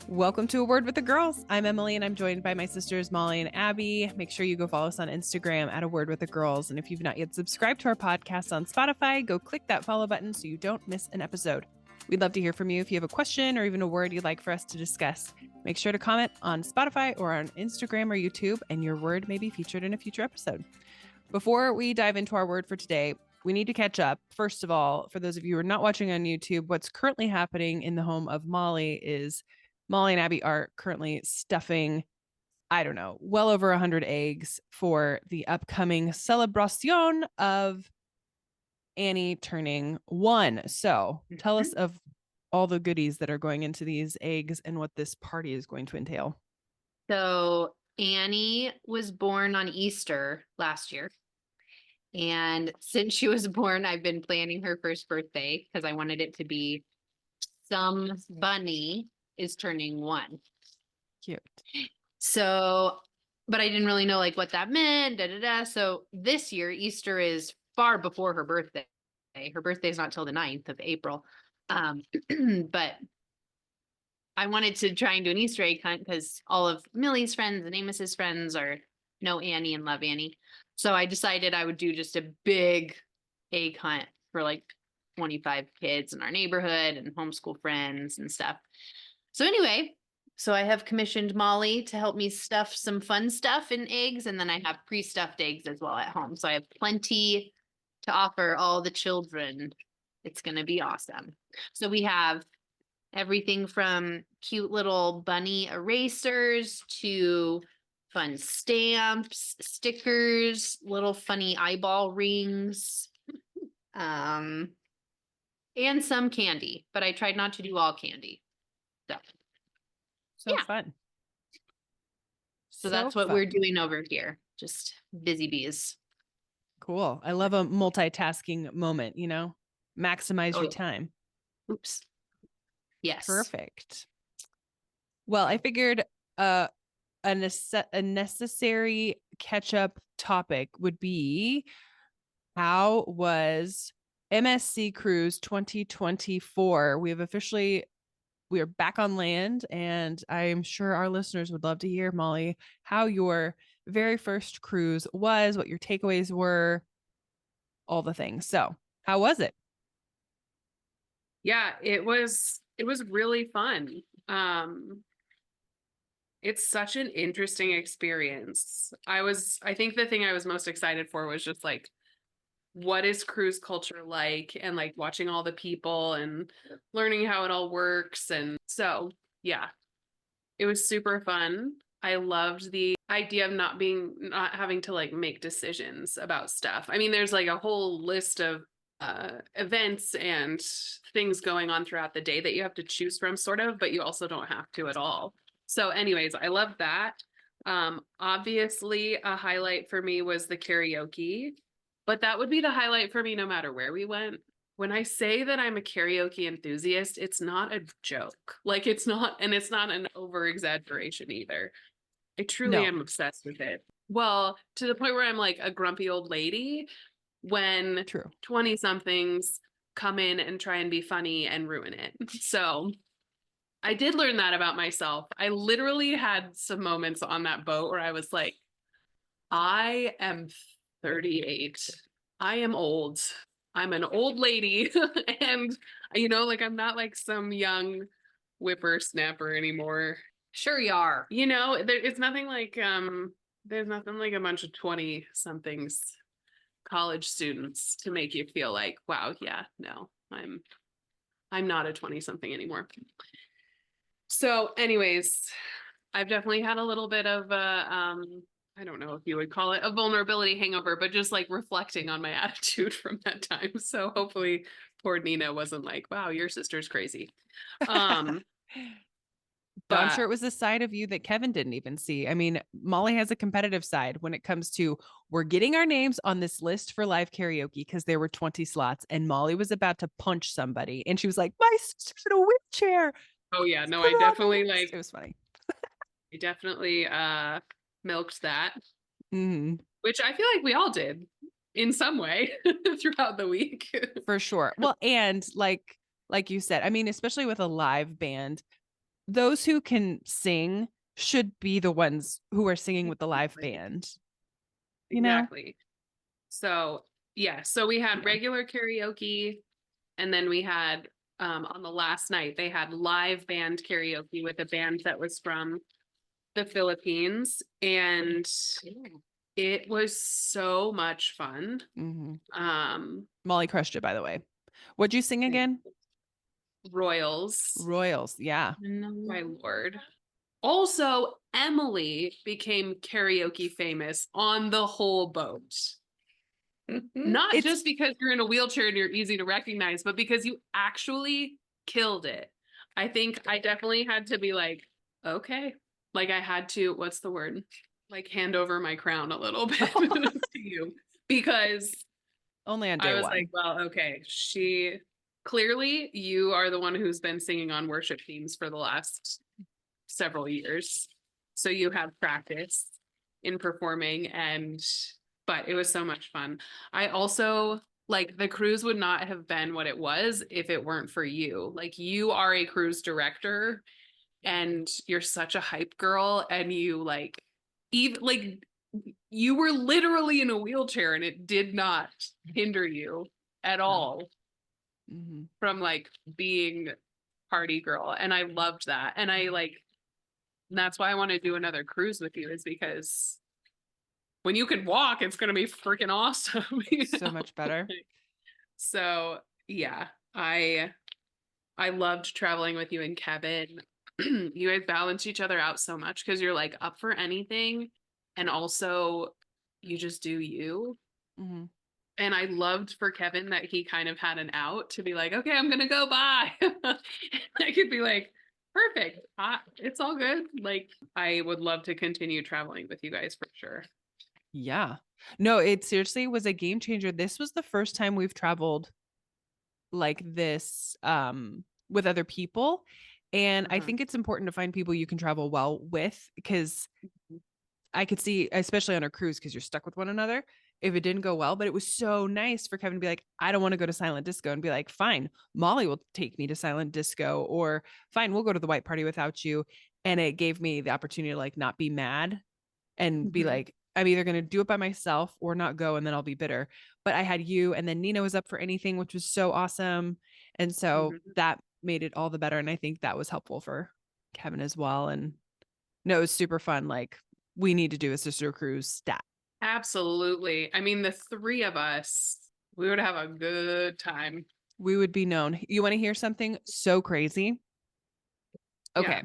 Welcome to A Word with the Girls. I'm Emily and I'm joined by my sisters Molly and Abby. Make sure you go follow us on Instagram at A Word with the Girls. And if you've not yet subscribed to our podcast on Spotify, go click that follow button so you don't miss an episode. We'd love to hear from you if you have a question or even a word you'd like for us to discuss. Make sure to comment on Spotify or on Instagram or YouTube, and your word may be featured in a future episode. Before we dive into our word for today, we need to catch up. First of all, for those of you who are not watching on YouTube, what's currently happening in the home of Molly is Molly and Abby are currently stuffing, I don't know, well over 100 eggs for the upcoming celebration of Annie turning 1. So tell us of all the goodies that are going into these eggs and what this party is going to entail. So Annie was born on Easter last year. And since she was born, I've been planning her first birthday because I wanted it to be some bunny is turning 1. Cute. So, but I didn't really know like what that meant. So this year, Easter is far before her birthday. Her birthday is not till the 9th of April. But I wanted to try and do an Easter egg hunt because all of Millie's friends and Amos's friends know Annie and love Annie. So I decided I would do just a big egg hunt for like 25 kids in our neighborhood and homeschool friends and stuff. So anyway, so I have commissioned Molly to help me stuff some fun stuff in eggs, and then I have pre-stuffed eggs as well at home. So I have plenty to offer all the children. It's going to be awesome. So we have everything from cute little bunny erasers to fun stamps, stickers, little funny eyeball rings, and some candy, but I tried not to do all candy. So fun. So that's what we're doing over here. Just busy bees. Cool. I love a multitasking moment, maximize your time. Oops. Yes. Perfect. Well, I figured a necessary catch-up topic would be, how was MSC Cruise 2024? We are back on land, and I'm sure our listeners would love to hear, Molly, how your very first cruise was, what your takeaways were, all the things. So how was it? Yeah, it was really fun. It's such an interesting experience. I think the thing I was most excited for was just like, what is cruise culture like, and like watching all the people and learning how it all works. And so, yeah, it was super fun. I loved the idea of not having to like make decisions about stuff. I mean, there's like a whole list of events and things going on throughout the day that you have to choose from, sort of, but you also don't have to at all. So anyways, I love that. Obviously a highlight for me was the karaoke, but that would be the highlight for me no matter where we went. When I say that I'm a karaoke enthusiast, it's not a joke. Like, it's not an over exaggeration either. I truly am obsessed with it. Well, to the point where I'm like a grumpy old lady when 20 somethings come in and try and be funny and ruin it. So I did learn that about myself. I literally had some moments on that boat where I was like, I am 38. I am old. I'm an old lady. And, like, I'm not like some young whippersnapper anymore. Sure you are. It's nothing like, there's nothing like a bunch of 20 somethings college students to make you feel like, wow, yeah, no, I'm not a 20 something anymore. So anyways, I've definitely had a little bit of I don't know if you would call it a vulnerability hangover, but just like reflecting on my attitude from that time. So hopefully poor Nina wasn't like, wow, your sister's crazy. But I'm sure it was a side of you that Kevin didn't even see. I mean, Molly has a competitive side when it comes to, we're getting our names on this list for live karaoke because there were 20 slots, and Molly was about to punch somebody and she was like, my sister's in a wheelchair. Oh yeah, no, I definitely like, it was funny. I definitely milked that, Mm-hmm. which I feel like we all did in some way throughout the week. For sure. Well, and like you said, I mean, especially with a live band, those who can sing should be the ones who are singing with the live band. You know? Exactly. So yeah, so we had regular karaoke, and then we had on the last night they had live band karaoke with a band that was from the Philippines, and it was so much fun. Molly crushed it, by the way. What'd you sing again? Royals. Yeah. My lord. Also, Emily became karaoke famous on the whole boat. Not just because you're in a wheelchair and you're easy to recognize, but because you actually killed it. I think I definitely had to be like, okay. Like I had to, what's the word? Like hand over my crown a little bit to you. Because only on day I was one. like, well, okay, clearly you are the one who's been singing on worship themes for the last several years. So you have practice in performing, but it was so much fun. I also like the cruise would not have been what it was if it weren't for you. Like you are a cruise director and you're such a hype girl, and you like even like you were literally in a wheelchair and it did not hinder you at all from like being party girl. And I loved that. And that's why I want to do another cruise with you, is because when you can walk, it's going to be freaking awesome. So much better. So yeah, I loved traveling with you and Kevin. You guys balance each other out so much because you're like up for anything, and also you just do you. And I loved for Kevin that he kind of had an out to be like, okay, I'm gonna go bye. I could be like, perfect, it's all good. Like I would love to continue traveling with you guys for sure. Yeah, no, it seriously was a game changer. This was the first time we've traveled like this with other people, and I think it's important to find people you can travel well with, because I could see, especially on a cruise, because you're stuck with one another, if it didn't go well. But it was so nice for Kevin to be like, I don't want to go to silent disco, and be like, fine, Molly will take me to silent disco, or fine, we'll go to the white party without you. And it gave me the opportunity to like not be mad and be like, I'm either going to do it by myself or not go, and then I'll be bitter. But I had you, and then Nina was up for anything, which was so awesome. And so that made it all the better. And I think that was helpful for Kevin as well. And no, it was super fun. Like, we need to do a sister cruise stat. Absolutely. I mean, the three of us, we would have a good time. We would be known. You want to hear something so crazy? Okay. Yeah.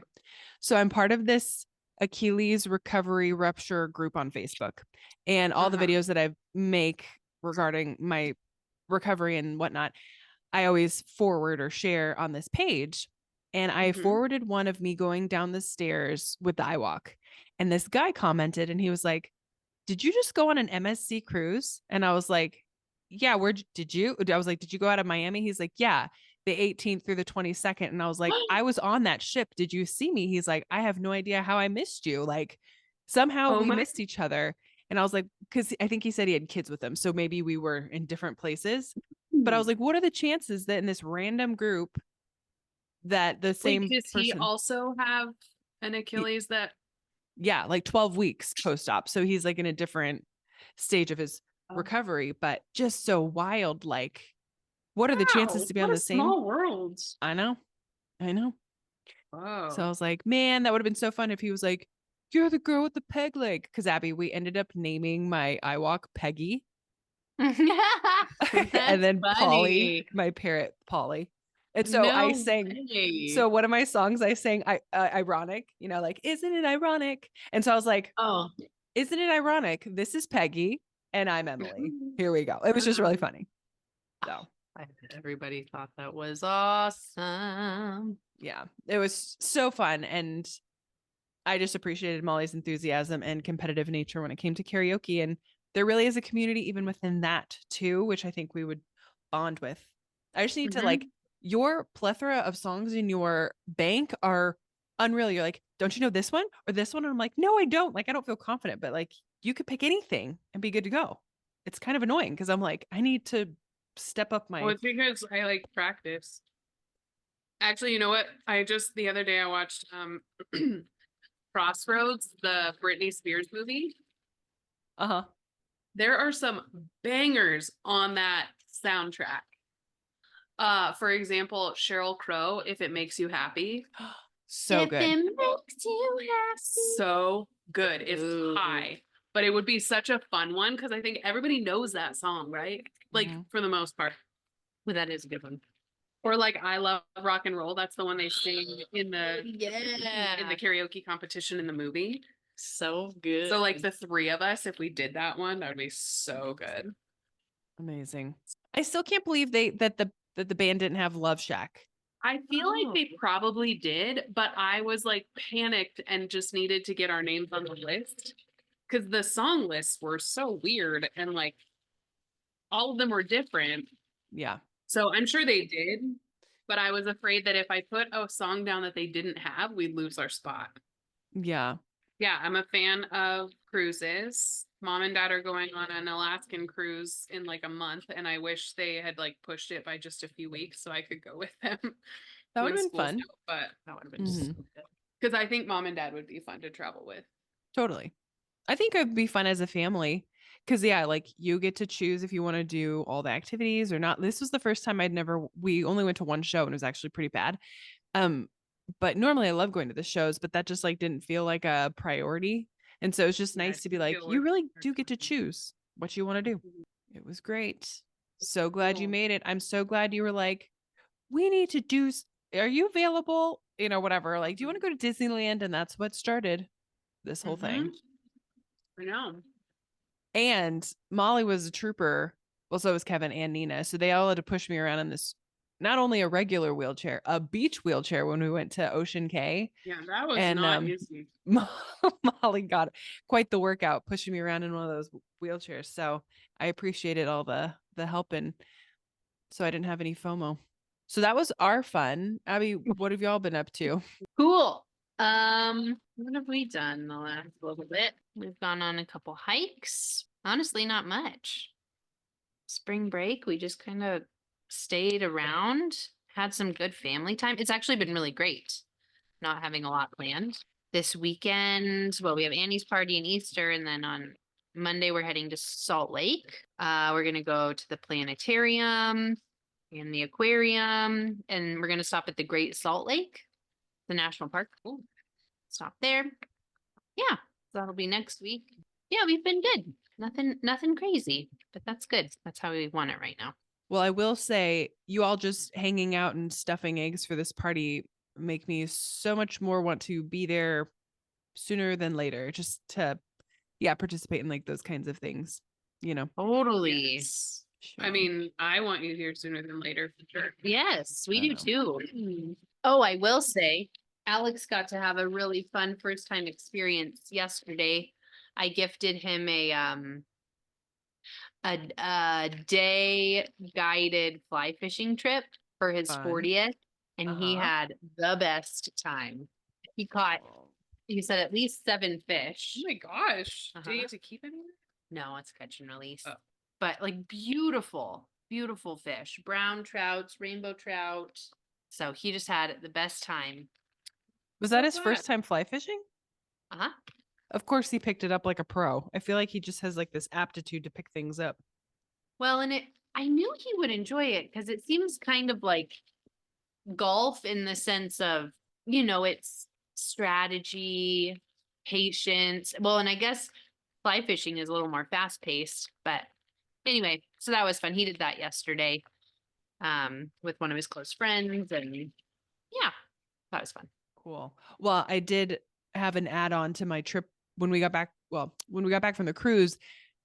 So I'm part of this Achilles recovery rupture group on Facebook, and all the videos that I make regarding my recovery and whatnot, I always forward or share on this page. And I forwarded one of me going down the stairs with the iWalk. And this guy commented, and he was like, did you just go on an MSC cruise? And I was like, yeah, where did you? I was like, did you go out of Miami? He's like, yeah, the 18th through the 22nd. And I was like, I was on that ship. Did you see me? He's like, I have no idea how I missed you. Like somehow we missed each other. And I was like, because I think he said he had kids with him. So maybe we were in different places. But I was like, what are the chances that in this random group that the same does person... he also have an Achilles that... Yeah, like 12 weeks post-op. So he's like in a different stage of his recovery, but just so wild. Like, what are the chances to be on the same... small world. I know. Wow. So I was like, man, that would have been so fun if he was like, you're the girl with the peg leg. Because Abby, we ended up naming my iWalk Peggy. And then funny. Polly, my parrot Polly. And so I sang, so one of my songs I sang, ironic, you know, like, isn't it ironic? And so I was like, oh, isn't it ironic? This is Peggy and I'm Emily. Here we go. It was just really funny. So everybody thought that was awesome. Yeah, it was so fun. And I just appreciated Molly's enthusiasm and competitive nature when it came to karaoke. And there really is a community even within that too, which I think we would bond with. I just need to like, your plethora of songs in your bank are unreal. You're like, don't you know this one or this one? And I'm like, no, I don't. Like, I don't feel confident, but like, you could pick anything and be good to go. It's kind of annoying because I'm like, I need to step up my... Well, it's because I like practice. Actually, you know what? The other day I watched Crossroads, the Britney Spears movie. Uh-huh. There are some bangers on that soundtrack. For example, Sheryl Crow, If It Makes You Happy. So good. If it makes you happy. So good. It's Ooh. high. But it would be such a fun one because I think everybody knows that song, right? Like Mhm. for the most part. Well, that is a good one. Or like I Love Rock and Roll. That's the one they sing in the Yeah. karaoke competition in the movie. So good. So like the three of us, if we did that one, that would be so good. Amazing. I still can't believe that the band didn't have Love Shack. I feel like they probably did, but I was like panicked and just needed to get our names on the list because the song lists were so weird and like all of them were different. Yeah. So I'm sure they did, but I was afraid that if I put a song down that they didn't have, we'd lose our spot. Yeah. Yeah, I'm a fan of cruises. Mom and dad are going on an Alaskan cruise in like a month, and I wish they had like pushed it by just a few weeks so I could go with them. That would when have been school's fun. out, but That would have been Mhm. so good. because I think mom and dad would be fun to travel with. Totally. I think it'd be fun as a family because, yeah, like you get to choose if you want to do all the activities or not. This was the first time we only went to one show and it was actually pretty bad. But normally I love going to the shows, but that just like didn't feel like a priority. And so it's just Yeah, nice to it be didn't like, feel you worth really our do get to time. choose what you want to do. It was great. So glad you Cool. made it. I'm so glad you were like, we need to are you available? Whatever. Like, do you want to go to Disneyland? And that's what started this whole thing. I know. And Molly was a trooper. Well, so was Kevin and Nina. So they all had to push me around in this, not only a regular wheelchair, a beach wheelchair when we went to Ocean Cay. Yeah, that was And not easy. Molly got quite the workout pushing me around in one of those wheelchairs. So I appreciated all the help, and so I didn't have any FOMO. So that was our fun. Abby, what have y'all been up to? Cool. What have we done the last little bit? We've gone on a couple hikes. Honestly, not much. Spring break, we just kind of stayed around, had some good family time. It's actually been really great not having a lot planned. This weekend, well, we have Annie's party and Easter, and then on Monday we're heading to Salt Lake. We're gonna go to the planetarium and the aquarium, and we're gonna stop at the Great Salt Lake, the national park. Ooh, stop there. Yeah, that'll be next week. Yeah, we've been good. Nothing crazy, but that's good. That's how we want it right now. Well, I will say, you all just hanging out and stuffing eggs for this party make me so much more want to be there sooner than later, just to, yeah, participate in like those kinds of things, Totally. Yes. So. I mean, I want you here sooner than later for sure. Yes, we do Oh. too. Oh, I will say, Alex got to have a really fun first time experience yesterday. I gifted him a day guided fly fishing trip for his Fun. 40th, and he Uh-huh. had the best time. He caught, he said, at least 7 fish. Oh my gosh. Do you Uh-huh. get to keep any of it? No, it's catch and release. Oh. But like beautiful, beautiful fish, brown trouts, rainbow trout. So he just had the best time. Was So that his glad. first time fly fishing? Uh-huh. Of course he picked it up like a pro. I feel like he just has like this aptitude to pick things up. Well, and I knew he would enjoy it because it seems kind of like golf in the sense of, it's strategy, patience. Well, and I guess fly fishing is a little more fast paced, but anyway, so that was fun. He did that yesterday, with one of his close friends, and yeah, that was fun. Cool. Well, I did have an add-on to my trip when we got back. Well, when we got back from the cruise,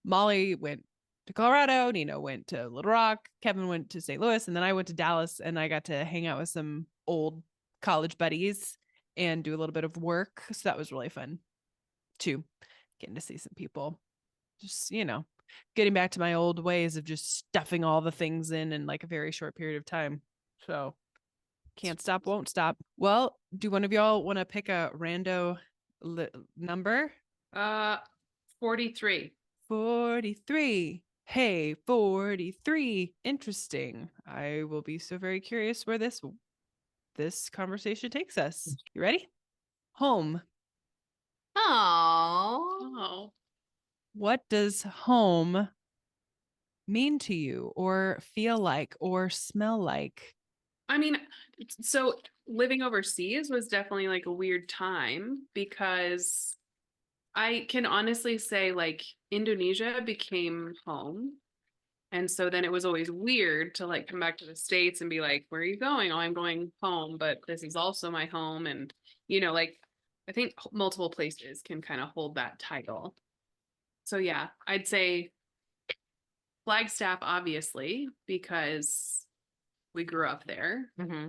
Molly went to Colorado, Nina went to Little Rock, Kevin went to St. Louis, and then I went to Dallas, and I got to hang out with some old college buddies and do a little bit of work. So that was really fun too, getting to see some people. Just, getting back to my old ways of just stuffing all the things in like a very short period of time. So can't stop, won't stop. Well, do one of y'all want to pick a rando number? 43. 43. Hey, 43. Interesting. I will be so very curious where this this conversation takes us. You ready? Home. Oh, Oh, What does home mean to you or feel like or smell like? I mean, so living overseas was definitely like a weird time because I can honestly say like Indonesia became home. And so then it was always weird to like come back to the States and be like, where are you going? Oh, I'm going home, but this is also my home. And, like I think multiple places can kind of hold that title. So yeah, I'd say Flagstaff, obviously, because we grew up there. hmm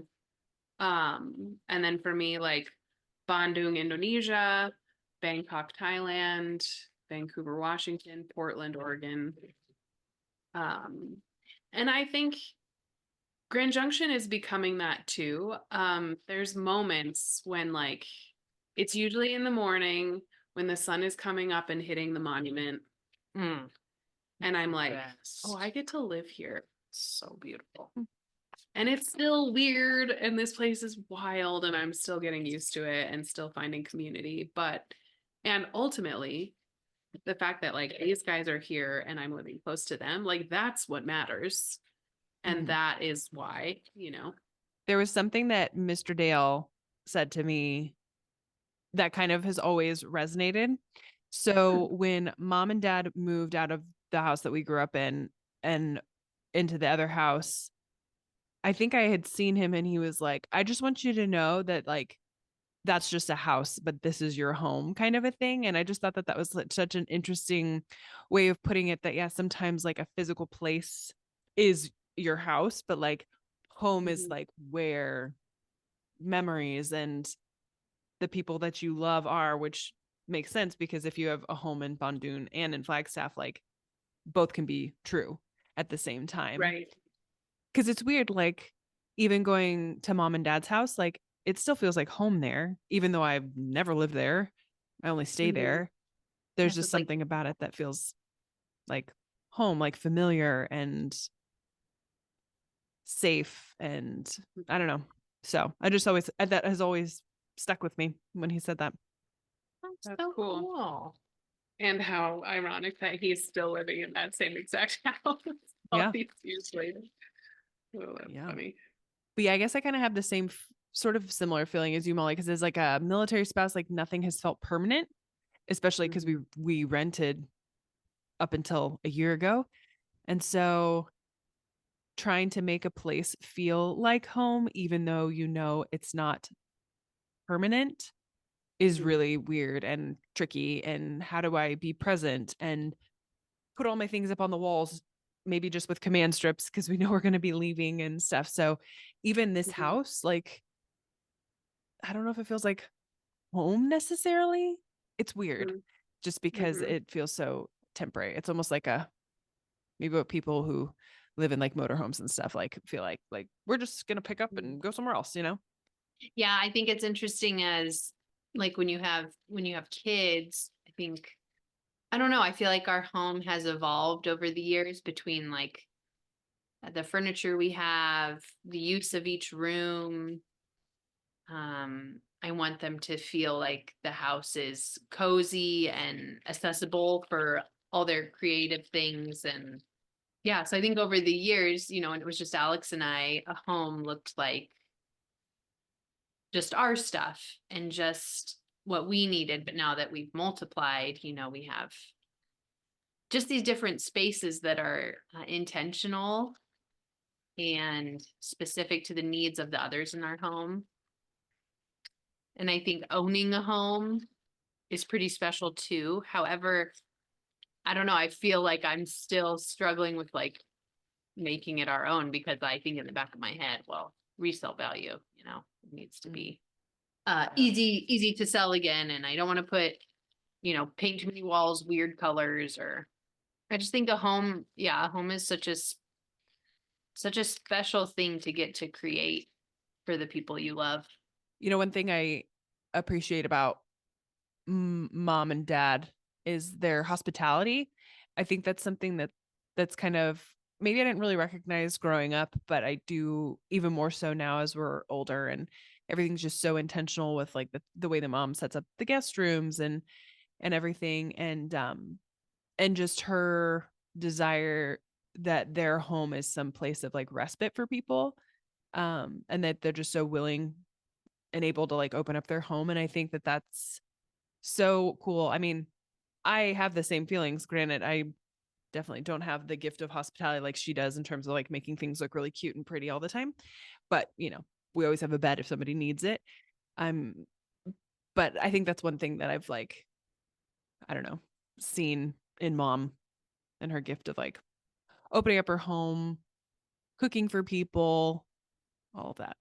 And then for me, like Bandung, Indonesia, Bangkok, Thailand, Vancouver, Washington, Portland, Oregon. Um, and I think Grand Junction is becoming that too. There's moments when like it's usually in the morning when the sun is coming up and hitting the monument. Mm. And I'm like, Yes. oh, I get to live here. It's so beautiful. And it's still weird and this place is wild and I'm still getting used to it and still finding community. And ultimately, the fact that like these guys are here and I'm living close to them, like that's what matters. And Mhm. that is why, There was something that Mr. Dale said to me that kind of has always resonated. So when mom and dad moved out of the house that we grew up in and into the other house, I think I had seen him and he was like, I just want you to know that like that's just a house, but this is your home kind of a thing. And I just thought that that was such an interesting way of putting it that, yeah, sometimes like a physical place is your house, but like home is Mhm. like where memories and the people that you love are, which makes sense because if you have a home in Bandung and in Flagstaff, like both can be true at the same time. Right. Because it's weird, like even going to mom and dad's house, like it still feels like home there, even though I've never lived there. I only stay Mhm. there. Yeah, There's so just it's like something about it that feels like home, like familiar and safe. And I don't know. So I just always, that has always stuck with me when he said that. that's That's so cool. cool. And how ironic that he's still living in that same exact house all Yeah. these years later. Oh, that's Yeah. funny. But yeah, I guess I kind of have the same sort of similar feeling as you, Molly, because as like a military spouse, like nothing has felt permanent, especially because we rented up until a year ago. And so trying to make a place feel like home, even though you know it's not permanent, is Mhm. really weird and tricky. And how do I be present and put all my things up on the walls, maybe just with command strips because we know we're going to be leaving and stuff. So even this Mhm. house, like, I don't know if it feels like home necessarily. It's weird Mhm. just because Mhm. it feels so temporary. It's almost like a maybe what people who live in like motorhomes and stuff like feel like we're just gonna pick up Mhm. and go somewhere else, you know? Yeah, I think it's interesting as like when you have kids, I think I don't know, I feel like our home has evolved over the years between like the furniture we have, the use of each room. I want them to feel like the house is cozy and accessible for all their creative things. And yeah, so I think over the years, and it was just Alex and I, a home looked like just our stuff and just what we needed. But now that we've multiplied, we have just these different spaces that are intentional and specific to the needs of the others in our home. And I think owning a home is pretty special too. However, I don't know, I feel like I'm still struggling with like making it our own because I think in the back of my head, well, resale value, it needs to be easy to sell again. And I don't want to put, paint too many walls, weird colors, or I just think a home is such a special thing to get to create for the people you love. You know, one thing I appreciate about mom and dad is their hospitality. I think that's something that's kind of maybe I didn't really recognize growing up, but I do even more so now as we're older, and everything's just so intentional with like the way the mom sets up the guest rooms and everything. And just her desire that their home is some place of like respite for people. And that they're just so willing and able to like open up their home. And I think that that's so cool. I mean, I have the same feelings. Granted, I definitely don't have the gift of hospitality like she does in terms of like making things look really cute and pretty all the time. But, we always have a bed if somebody needs it. I'm, but I think that's one thing that I've like, I don't know, seen in mom and her gift of like opening up her home, cooking for people, all of that.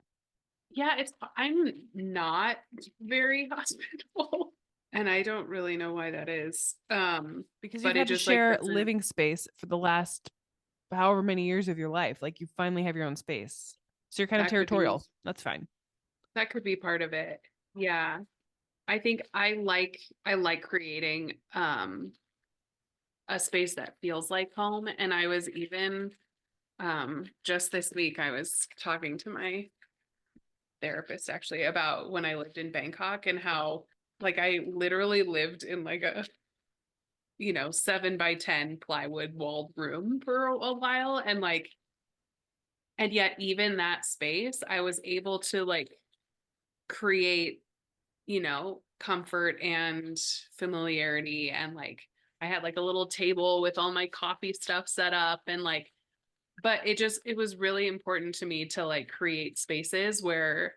Yeah, I'm not very hospitable, and I don't really know why that is. Because but you've it had to just like share doesn't. living space for the last however many years of your life. Like you finally have your own space. So you're kind of That could be territorial. That's fine. that could be part of it. Yeah. I think I like creating a space that feels like home. And I was even just this week I was talking to my therapist actually about when I lived in Bangkok and how like I literally lived in like a 7 by 10 plywood walled room for a while, and yet even that space I was able to like create comfort and familiarity, and like I had like a little table with all my coffee stuff set up, and like but it was really important to me to like create spaces where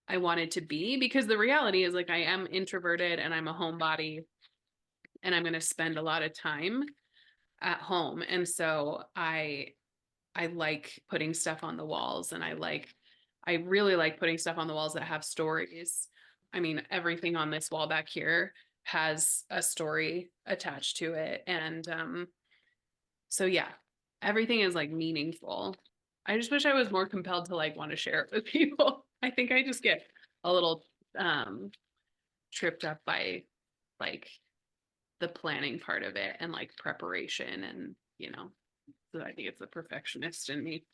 I wanted to be, because the reality is like I am introverted and I'm a homebody and I'm going to spend a lot of time at home, and so I like putting stuff on the walls, and I really like putting stuff on the walls that have stories. I mean, everything on this wall back here has a story attached to it. And so yeah, everything is like meaningful. I just wish I was more compelled to like want to share it with people. I think I just get a little tripped up by like the planning part of it and like preparation, and so I think it's the perfectionist in me.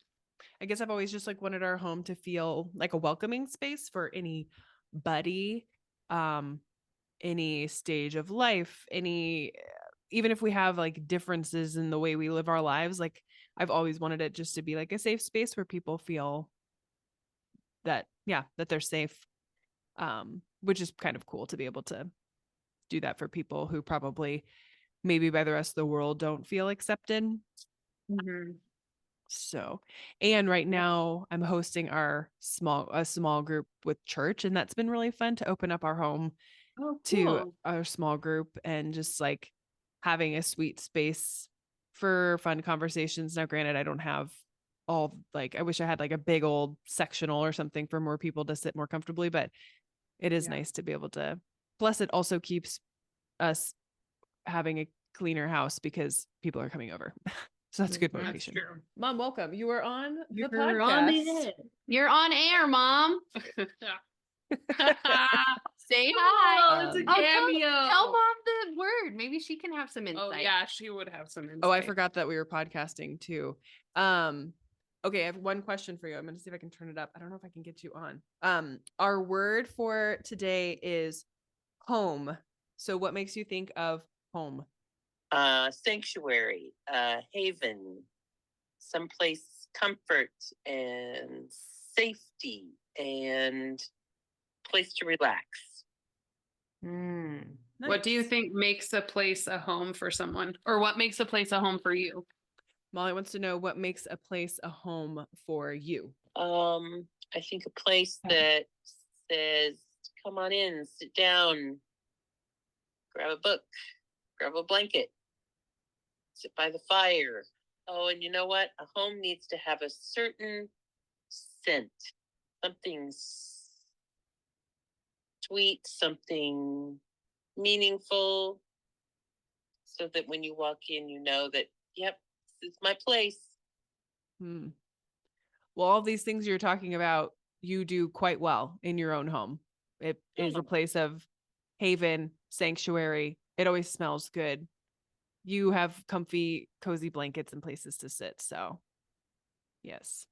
I guess I've always just like wanted our home to feel like a welcoming space for anybody, um, any stage of life, even if we have like differences in the way we live our lives, like I've always wanted it just to be like a safe space where people feel that, yeah, that they're safe. Which is kind of cool to be able to do that for people who probably maybe by the rest of the world don't feel accepted. Mm-hmm. So, and right now I'm hosting a small group with church, and that's been really fun to open up our home Oh, to cool. our small group and just like having a sweet space for fun conversations. Now, granted, I don't have all like I wish I had like a big old sectional or something for more people to sit more comfortably, but it is Yeah. nice to be able to. Plus, it also keeps us having a cleaner house because people are coming over. So that's good That's motivation. true. Mom, welcome. You are on the You're podcast. on the air. You're on air, Mom. Say hi. Oh, it's a Oh, cameo. Tell Mom the word. Maybe she can have some insight. Oh yeah, she would have some insight. Oh, I forgot that we were podcasting too. Okay, I have one question for you. I'm going to see if I can turn it up. I don't know if I can get you on. Our word for today is home. So what makes you think of home? Sanctuary, haven, someplace comfort and safety and place to relax. Nice. What do you think makes a place a home for someone, or what makes a place a home for you? Molly wants to know what makes a place a home for you. I think a place that says, come on in, sit down, grab a book, grab a blanket, sit by the fire. Oh, and you know what? A home needs to have a certain scent, something sweet, something meaningful, so that when you walk in, you know that, yep, this is my place. Well, all these things you're talking about, you do quite well in your own home. It is a place of haven, sanctuary. It always smells good. You have comfy, cozy blankets and places to sit. So Yes.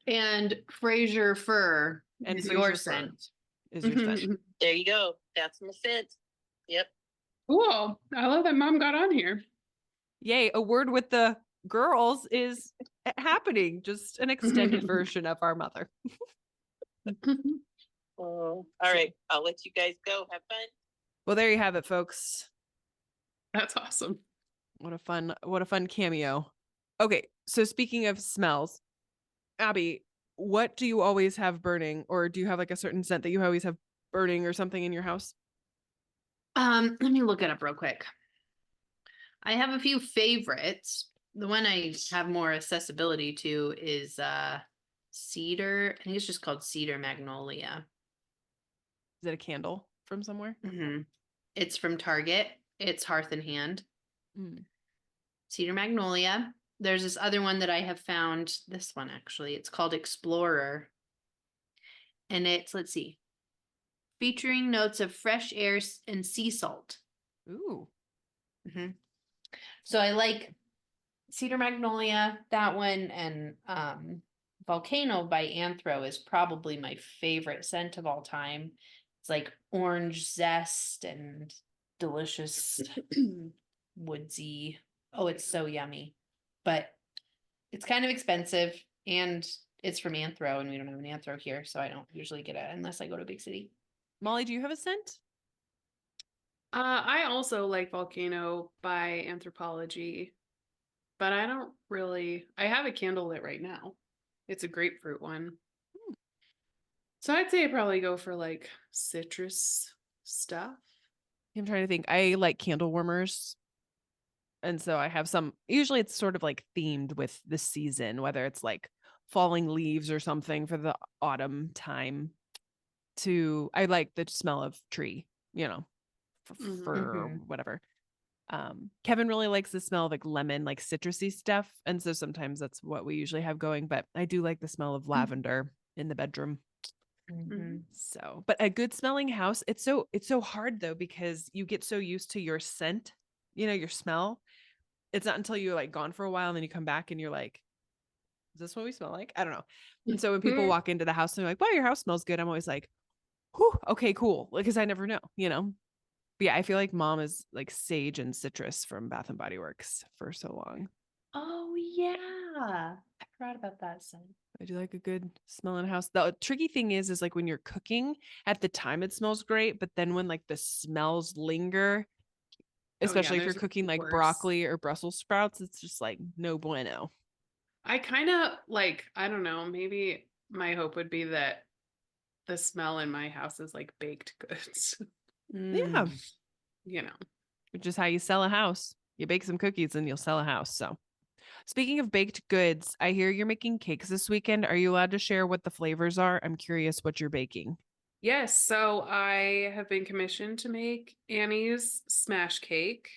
And Fraser Fur And is Fraser your Fur scent. is your scent. There you go. That's my scent. Yep. Cool. I love that mom got on here. Yay, a word with the girls is happening. Just an extended version of our mother. All right. I'll let you guys go. Have fun. Well, there you have it, folks. That's awesome. What a fun cameo. Okay, so speaking of smells, Abby, what do you always have burning, or do you have like a certain scent that you always have burning or something in your house? Let me look it up real quick. I have a few favorites. The one I have more accessibility to is cedar. I think it's just called cedar magnolia. Is it a candle from somewhere? It's from Target. It's Hearth and Hand. Mm. Cedar magnolia. There's this other one that I have found. This one actually. It's called Explorer. And it's, let's see, featuring notes of fresh air and sea salt. Ooh. So I like Cedar Magnolia, that one, and Volcano by Anthro is probably my favorite scent of all time. It's like orange zest and delicious woodsy. Oh, it's so yummy. But it's kind of expensive and it's from Anthro and we don't have an Anthro here, so I don't usually get it unless I go to a big city. Molly, do you have a scent? I also like Volcano by Anthropology, but I don't really. I have a candle lit right now. It's a grapefruit one. So I'd say I probably go for like citrus stuff. I'm trying to think. I like candle warmers. And so I have some, usually it's sort of like themed with the season, whether it's like falling leaves or something for the autumn time. I like the smell of tree, for whatever. Kevin really likes the smell of like lemon, like citrusy stuff. And so sometimes that's what we usually have going, but I do like the smell of lavender in the bedroom. So, but a good smelling house, it's so hard though, because you get so used to your scent, your smell. It's not until you're like gone for a while and then you come back and you're like, is this what we smell like? I don't know. And so when people walk into the house and they're like, wow, your house smells good, I'm always like, whew, okay, cool. Because I never know, But yeah, I feel like mom is like sage and citrus from Bath and Body Works for so long. Oh yeah. I forgot about that scent. I do like a good smell in a house. The tricky thing is like when you're cooking, at the time it smells great, but then when like the smells linger, especially if you're cooking like broccoli or Brussels sprouts, it's just like no bueno. I kind of like, I don't know, maybe my hope would be that the smell in my house is like baked goods. Yeah. Which is how you sell a house. You bake some cookies and you'll sell a house. So speaking of baked goods, I hear you're making cakes this weekend. Are you allowed to share what the flavors are? I'm curious what you're baking. Yes, so I have been commissioned to make Annie's smash cake.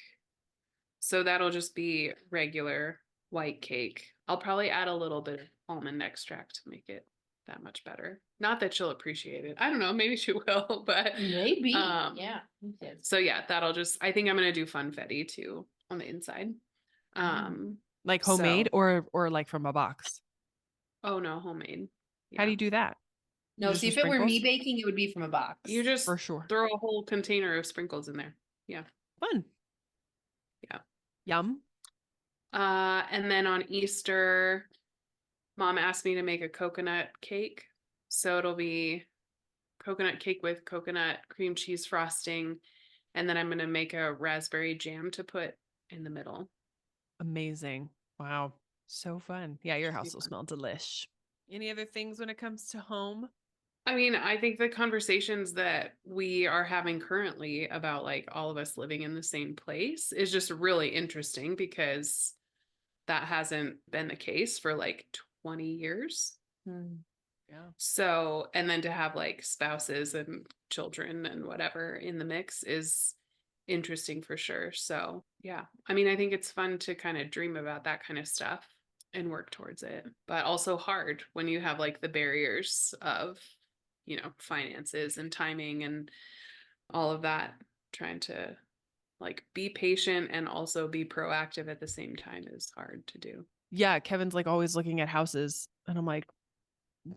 So that'll just be regular white cake. I'll probably add a little bit of almond extract to make it that much better. Not that she'll appreciate it. I don't know, maybe she will, but maybe. Yeah. So yeah, I think I'm gonna do funfetti too on the inside. Like homemade or like from a box? Oh no, homemade. How do you do that? No, see, if it were me baking, it would be from a box. You just for sure throw a whole container of sprinkles in there. Yeah. Fun. Yeah. Yum. And then on Easter, Mom asked me to make a coconut cake. So it'll be coconut cake with coconut cream cheese frosting. And then I'm going to make a raspberry jam to put in the middle. Amazing. Wow. So fun. Yeah, your house will smell delish. Any other things when it comes to home? I mean, I think the conversations that we are having currently about like all of us living in the same place is just really interesting because that hasn't been the case for like 20 years. Yeah. So, and then to have like spouses and children and whatever in the mix is interesting for sure. So, yeah. I mean, I think it's fun to kind of dream about that kind of stuff and work towards it, but also hard when you have like the barriers of, finances and timing and all of that. Trying to like be patient and also be proactive at the same time is hard to do. Yeah, Kevin's like always looking at houses. And I'm like,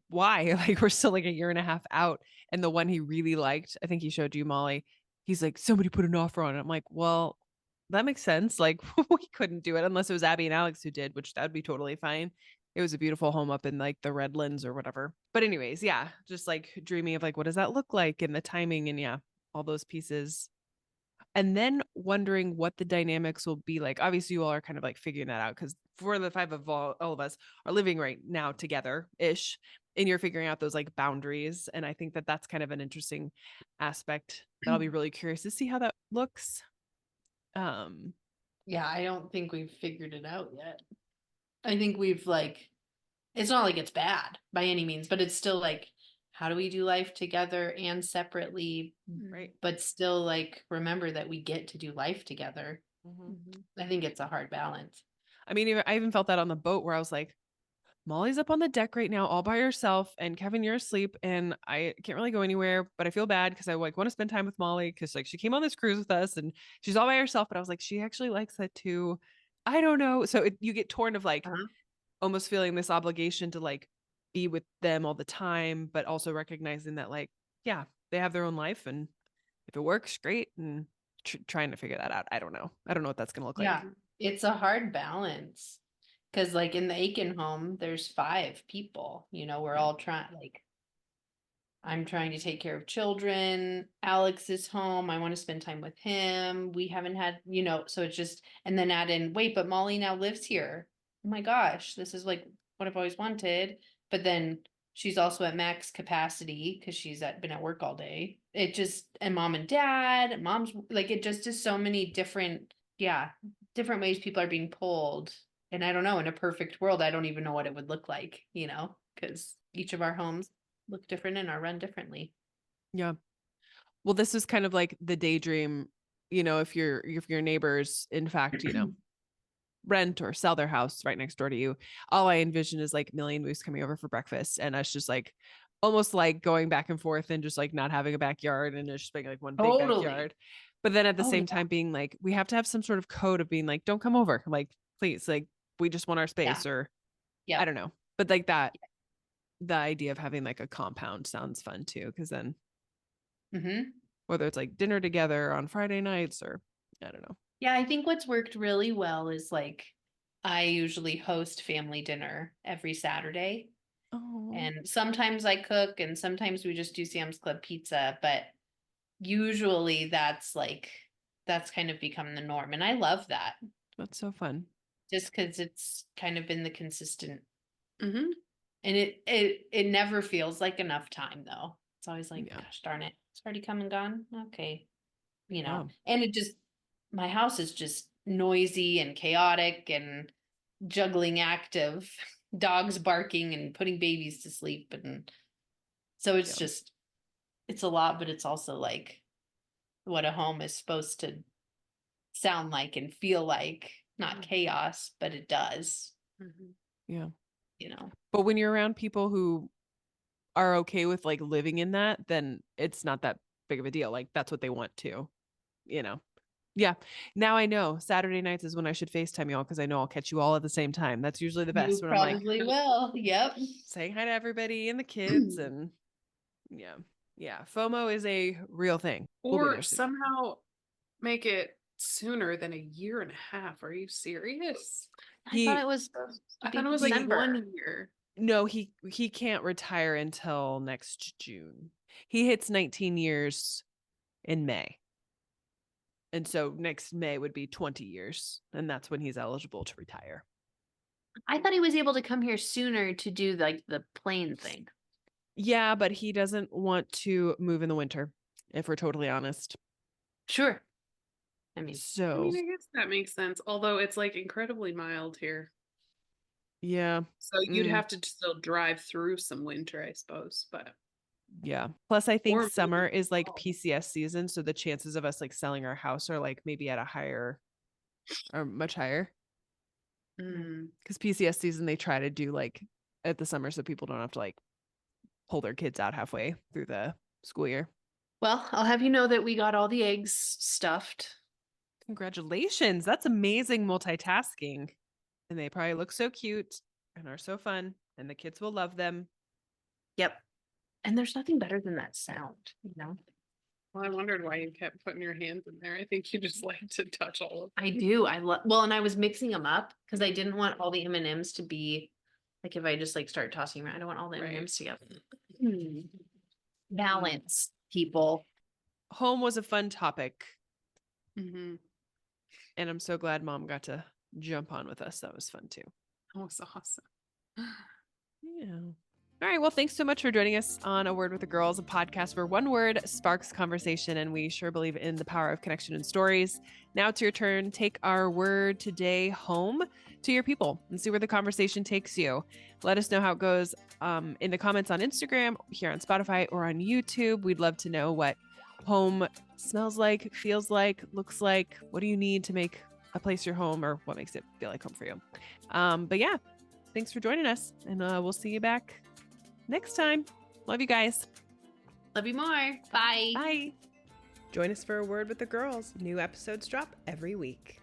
why? Like we're still like a year and a half out. And the one he really liked, I think he showed you, Molly. He's like, somebody put an offer on it. I'm like, well, that makes sense. Like we couldn't do it unless it was Abby and Alex who did, which that would be totally fine. It was a beautiful home up in like the Redlands or whatever. But anyways, yeah, just like dreaming of like what does that look like and the timing and yeah, all those pieces. And then wondering what the dynamics will be like. Obviously, you all are kind of like figuring that out because 4 of the 5 of all of us are living right now together ish. And you're figuring out those like boundaries. And I think that that's kind of an interesting aspect that I'll be really curious to see how that looks. Yeah, I don't think we've figured it out yet. I think we've like, it's not like it's bad by any means, but it's still like, how do we do life together and separately, Right. but still like remember that we get to do life together. Mm-hmm. I think it's a hard balance. I mean, I even felt that on the boat where I was like, Molly's up on the deck right now all by herself and Kevin, you're asleep and I can't really go anywhere, but I feel bad because I like want to spend time with Molly because like she came on this cruise with us and she's all by herself, but I was like, she actually likes that too. I don't know. So you get torn of like almost feeling this obligation to like be with them all the time, but also recognizing that like, yeah, they have their own life and if it works, great. And trying to figure that out. I don't know. I don't know what that's going to look Yeah, like. it's a hard balance. Because like in the Aiken home, there's 5 people, we're all trying, like, I'm trying to take care of children. Alex is home. I want to spend time with him. We haven't had, so it's just, and then add in, wait, but Molly now lives here. Oh my gosh, this is like what I've always wanted. But then she's also at max capacity because been at work all day. It just, and mom and dad, mom's like, it just is so many different, different ways people are being pulled. And I don't know, in a perfect world, I don't even know what it would look like, because each of our homes look different and are run differently. Yeah. Well, this is kind of like the daydream, if your neighbors, in fact, rent or sell their house right next door to you. All I envision is like Millie and Moose coming over for breakfast and us just like almost like going back and forth and just like not having a backyard and just being like one big backyard. But then at the same time being like, we have to have some sort of code of being like, don't come over. Like, please, like we just want our space or I don't know. But like that, the idea of having like a compound sounds fun too. Cause then whether it's like dinner together on Friday nights or I don't know. Yeah, I think what's worked really well is like I usually host family dinner every Saturday. Oh. And sometimes I cook and sometimes we just do Sam's Club pizza, but usually that's kind of become the norm. And I love that. That's so fun. Just because it's kind of been the consistent. Mm-hmm. And it never feels like enough time though. It's always like, gosh darn it, it's already come and gone. Okay. And it just, my house is just noisy and chaotic and juggling act of dogs barking and putting babies to sleep. And so it's just, it's a lot, but it's also like what a home is supposed to sound like and feel like, not chaos, but it does. Yeah. you know. But when you're around people who are okay with like living in that, then it's not that big of a deal. Like that's what they want to, you know. Yeah. Now I know Saturday nights is when I should FaceTime y'all because I know I'll catch you all at the same time. That's usually the best You when I'm like probably will. Yep. saying hi to everybody and the kids and yeah. Yeah. FOMO is a real thing. We'll be Or there soon. somehow make it sooner than a year and a half. Are you serious? I thought it was like 1 year. No, he can't retire until next June. He hits 19 years in May. And so next May would be 20 years. And that's when he's eligible to retire. I thought he was able to come here sooner to do like the plane thing. Yeah, but he doesn't want to move in the winter, if we're totally honest. Sure. I I guess that makes sense. Although it's like incredibly mild here. Yeah. So you'd have to still drive through some winter, I suppose. But yeah. Plus, I think summer is like PCS season. So the chances of us like selling our house are like maybe at a higher or much higher. Because PCS season, they try to do like at the summer so people don't have to like pull their kids out halfway through the school year. Well, I'll have you know that we got all the eggs stuffed. Congratulations. That's amazing multitasking. and they probably look so cute and are so fun, and the kids will love them. Yep. And there's nothing better than that sound, you know? Well, I wondered why you kept putting your hands in there. I think you just like to touch all of them. I do. I love, well, and I was mixing them up because I didn't want all the M&Ms to be like, if I just like start tossing around, I don't want all the Right. M&Ms together. Balance, people. Home was a fun topic, Mm-hmm. and I'm so glad Mom got to jump on with us. That was fun too. That was awesome. Yeah. All right. Well, thanks so much for joining us on A Word with the Girls, a podcast where one word sparks conversation, and we sure believe in the power of connection and stories. Now it's your turn. Take our word today home to your people and see where the conversation takes you. Let us know how it goes in the comments on Instagram, here on Spotify, or on YouTube. We'd love to know what home smells like, feels like, looks like. What do you need to make a place your home, or what makes it feel like home for you? But yeah, thanks for joining us, and we'll see you back next time. Love you guys. Love you more. Bye. Bye. Join us for A Word with the Girls. New episodes drop every week.